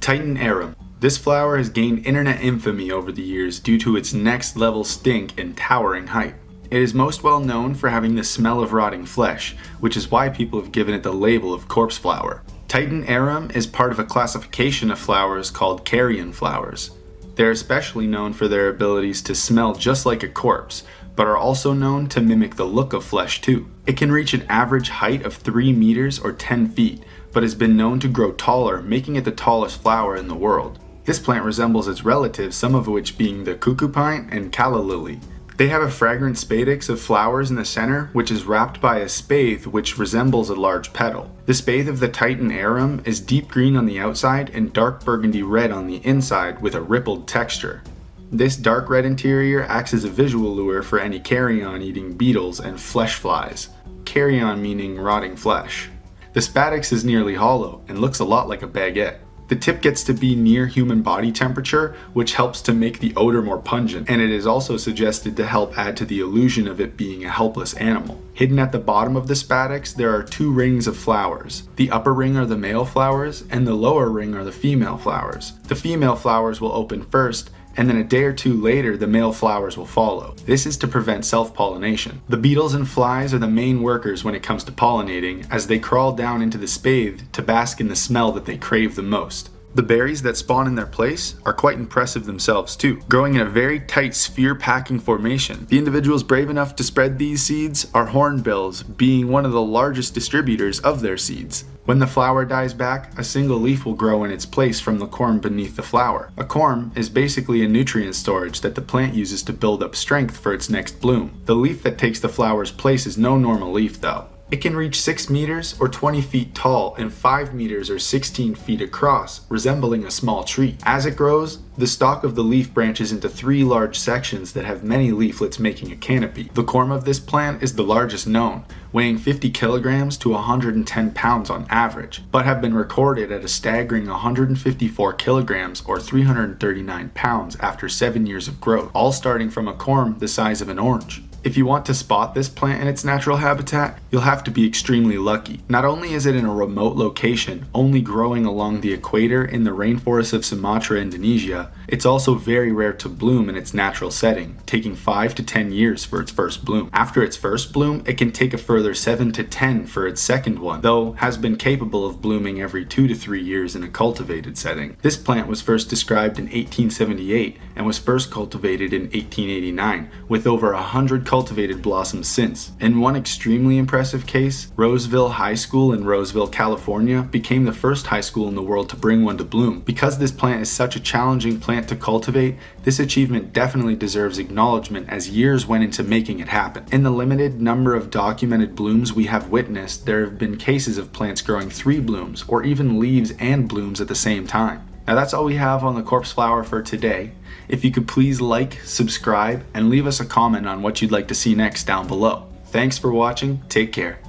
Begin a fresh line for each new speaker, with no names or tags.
Titan Arum. This flower has gained internet infamy over the years due to its next level stink and towering height. It is most well known for having the smell of rotting flesh, which is why people have given it the label of corpse flower. Titan Arum is part of a classification of flowers called carrion flowers. They're especially known for their abilities to smell just like a corpse, but are also known to mimic the look of flesh too. It can reach an average height of 3 meters or 10 feet, but has been known to grow taller, making it the tallest flower in the world. This plant resembles its relatives, some of which being the cuckoo pine and calla lily. They have a fragrant spadix of flowers in the center, which is wrapped by a spathe which resembles a large petal. The spathe of the Titan Arum is deep green on the outside and dark burgundy red on the inside with a rippled texture. This dark red interior acts as a visual lure for any carrion eating beetles and flesh flies. Carrion meaning rotting flesh. The spadix is nearly hollow and looks a lot like a baguette. The tip gets to be near human body temperature, which helps to make the odor more pungent, and it is also suggested to help add to the illusion of it being a helpless animal. Hidden at the bottom of the spadix, there are 2 rings of flowers. The upper ring are the male flowers, and the lower ring are the female flowers. The female flowers will open first, and then a day or 2 later the male flowers will follow. This is to prevent self-pollination. The beetles and flies are the main workers when it comes to pollinating, as they crawl down into the spathe to bask in the smell that they crave the most. The berries that spawn in their place are quite impressive themselves too, growing in a very tight sphere-packing formation. The individuals brave enough to spread these seeds are hornbills, being one of the largest distributors of their seeds. When the flower dies back, a single leaf will grow in its place from the corm beneath the flower. A corm is basically a nutrient storage that the plant uses to build up strength for its next bloom. The leaf that takes the flower's place is no normal leaf though. It can reach 6 meters or 20 feet tall and 5 meters or 16 feet across, resembling a small tree. As it grows, the stalk of the leaf branches into 3 large sections that have many leaflets making a canopy. The corm of this plant is the largest known, weighing 50 kilograms to 110 pounds on average, but have been recorded at a staggering 154 kilograms or 339 pounds after 7 years of growth, all starting from a corm the size of an orange. If you want to spot this plant in its natural habitat, you'll have to be extremely lucky. Not only is it in a remote location, only growing along the equator in the rainforests of Sumatra, Indonesia, it's also very rare to bloom in its natural setting, taking 5 to 10 years for its first bloom. After its first bloom, it can take a further 7 to 10 for its second one, though has been capable of blooming every 2 to 3 years in a cultivated setting. This plant was first described in 1878 and was first cultivated in 1889, with over 100 cultivated blossoms since. In one extremely impressive case, Roseville High School in Roseville, California became the first high school in the world to bring one to bloom. Because this plant is such a challenging plant to cultivate, this achievement definitely deserves acknowledgement as years went into making it happen. In the limited number of documented blooms we have witnessed, there have been cases of plants growing 3 blooms or even leaves and blooms at the same time. Now that's all we have on the corpse flower for today. If you could please like, subscribe, and leave us a comment on what you'd like to see next down below. Thanks for watching, take care.